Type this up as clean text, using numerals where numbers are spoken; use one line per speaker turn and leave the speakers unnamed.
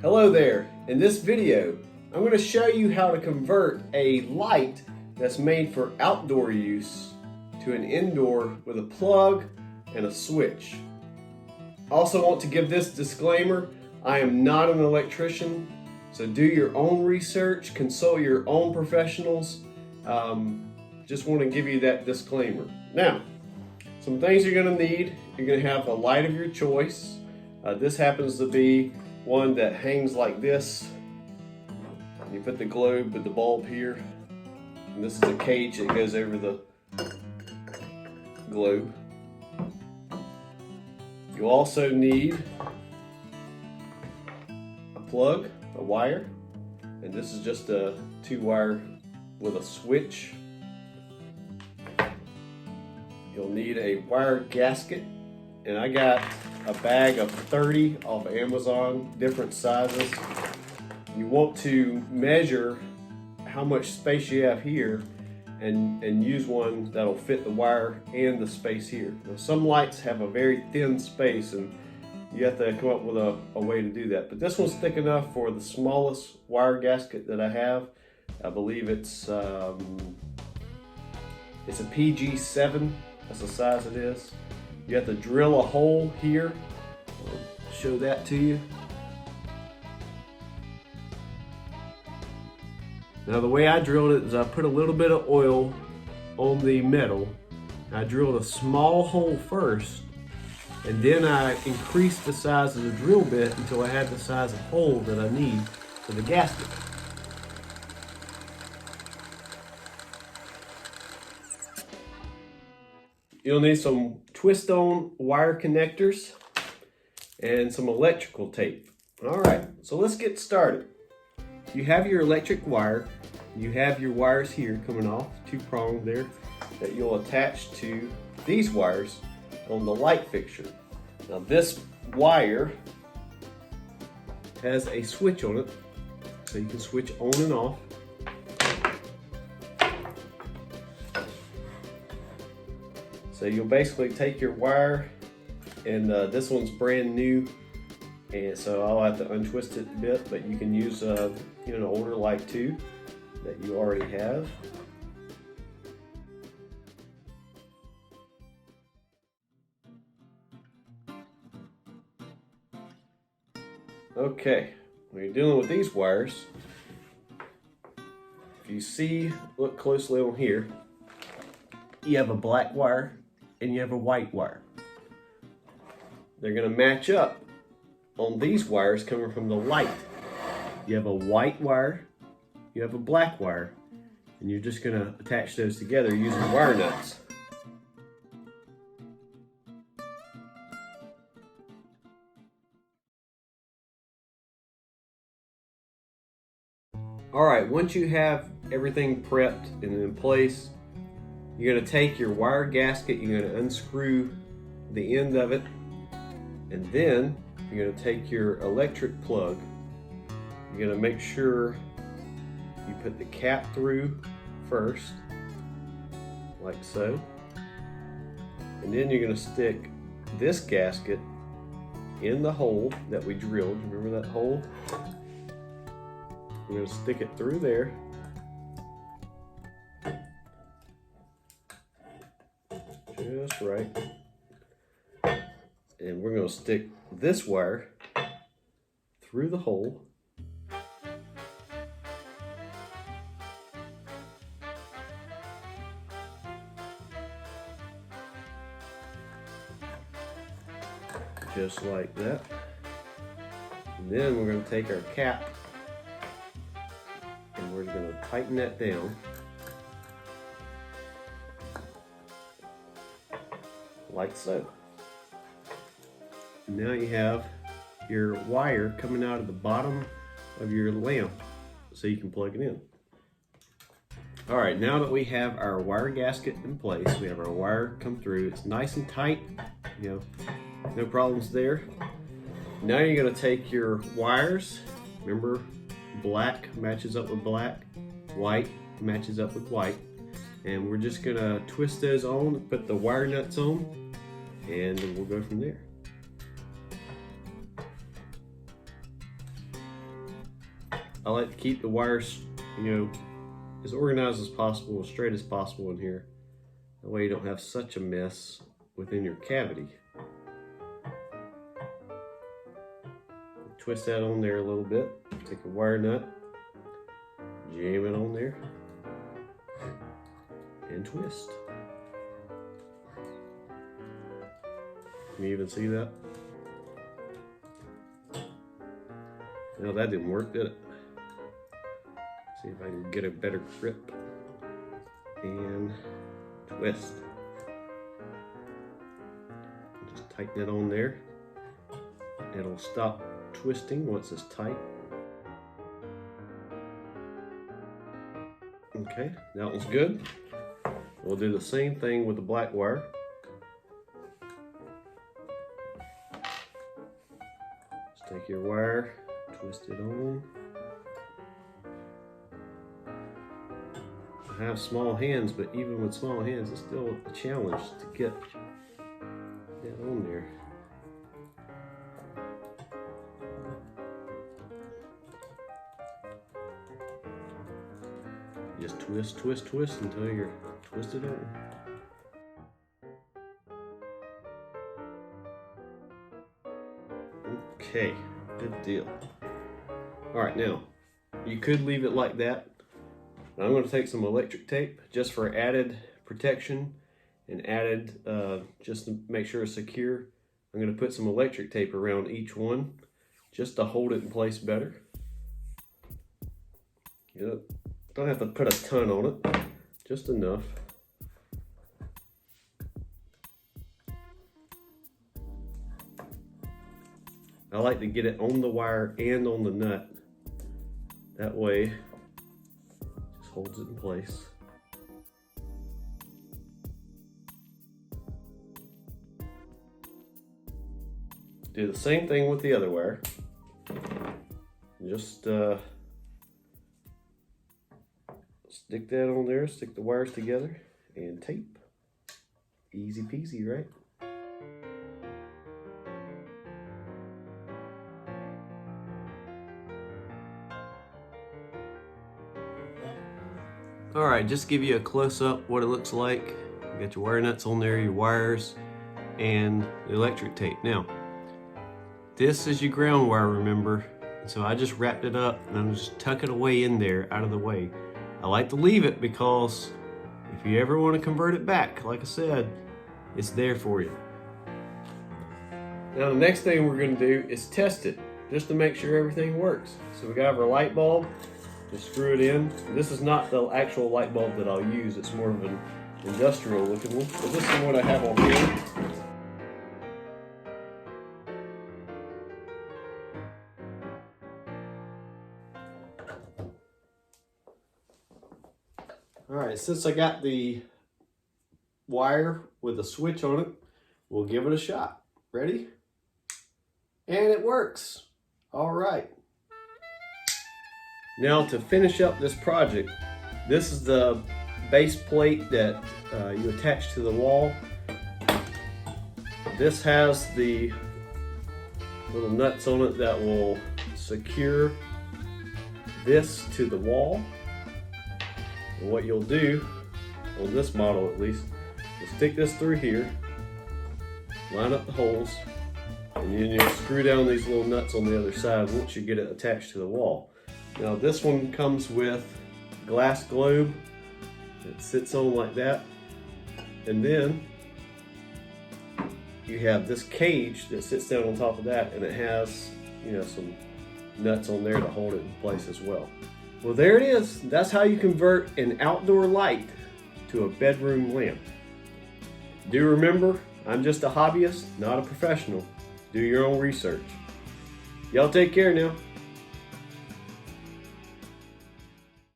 Hello there. In this video, I'm going to show you how to convert a light that's made for outdoor use to an indoor with a plug and a switch. I also want to give this disclaimer. I am not an electrician, so do your own research, consult your own professionals. Just want to give you that disclaimer. Now, some things you're going to need. You're going to have a light of your choice. This happens to be one that hangs like this. You put the globe with the bulb here, and this is a cage that goes over the globe. You also need a plug, a wire, and this is just a 2-wire with a switch. You'll need a wire gasket, and I got a bag of 30 off Amazon, different sizes. You want to measure how much space you have here and use one that'll fit the wire and the space here. Now, some lights have a very thin space and you have to come up with a way to do that. But this one's thick enough for the smallest wire gasket that I have. I believe it's a PG7, that's the size it is. You have to drill a hole here. I'll show that to you. Now the way I drilled it is I put a little bit of oil on the metal. I drilled a small hole first, and then I increased the size of the drill bit until I had the size of hole that I need for the gasket. You'll need some twist-on wire connectors and some electrical tape. All right, so let's get started. You have your electric wire. You have your wires here coming off, 2-pronged there, that you'll attach to these wires on the light fixture. Now this wire has a switch on it, so you can switch on and off. So you'll basically take your wire, and this one's brand new, and so I'll have to untwist it a bit, but you can use an older light too that you already have. Okay, when you're dealing with these wires, if you see, look closely on here, you have a black wire and you have a white wire. They're going to match up on these wires coming from the light. You have a white wire, you have a black wire, and you're just going to attach those together using wire nuts. Alright, once you have everything prepped and in place, you're going to take your wire gasket, you're going to unscrew the end of it, and then you're going to take your electric plug. You're going to make sure you put the cap through first, like so. And then you're going to stick this gasket in the hole that we drilled. Remember that hole? We're going to stick it through there. Just right. And we're going to stick this wire through the hole. Just like that. And then we're going to take our cap and we're going to tighten that down. Like so. Now you have your wire coming out of the bottom of your lamp so you can plug it in. Alright, now that we have our wire gasket in place, we have our wire come through, it's nice and tight, no problems there. Now you're going to take your wires, remember black matches up with black, white matches up with white, and we're just going to twist those on, put the wire nuts on, and we'll go from there. I like to keep the wires, as organized as possible, as straight as possible in here. That way you don't have such a mess within your cavity. Twist that on there a little bit. Take a wire nut, jam it on there, and twist. Can you even see that? No, that didn't work, did it? See if I can get a better grip. And twist. Just tighten it on there. It'll stop twisting once it's tight. Okay, that one's good. We'll do the same thing with the black wire. Just take your wire, twist it on. I have small hands, but even with small hands, it's still a challenge to get that on there. Just twist, twist, twist until you're twisted on. Okay, good deal. All right, now, you could leave it like that. I'm going to take some electric tape just for added protection and added, just to make sure it's secure. I'm going to put some electric tape around each one just to hold it in place better. Yep. Don't have to put a ton on it, just enough. I like to get it on the wire and on the nut. That way, just holds it in place. Do the same thing with the other wire. Just stick that on there, stick the wires together, and tape. Easy peasy, right? All right, just give you a close-up what it looks like. You got your wire nuts on there, your wires, and the electric tape. Now, this is your ground wire, remember? So I just wrapped it up and I'm just tuck it away in there, out of the way. I like to leave it because if you ever want to convert it back, like I said, it's there for you. Now the next thing we're going to do is test it, just to make sure everything works. So we got our light bulb, just screw it in. This is not the actual light bulb that I'll use, it's more of an industrial looking one. But this is what I have on here. All right, since I got the wire with a switch on it, we'll give it a shot. Ready? And it works. All right. Now to finish up this project, this is the base plate that you attach to the wall. This has the little nuts on it that will secure this to the wall. And what you'll do, on this model at least, is stick this through here, line up the holes, and then you'll screw down these little nuts on the other side once you get it attached to the wall. Now this one comes with a glass globe that sits on like that, and then you have this cage that sits down on top of that, and it has, some nuts on there to hold it in place as well. Well, there it is. That's how you convert an outdoor light to a bedroom lamp. Do remember, I'm just a hobbyist, not a professional. Do your own research. Y'all take care now.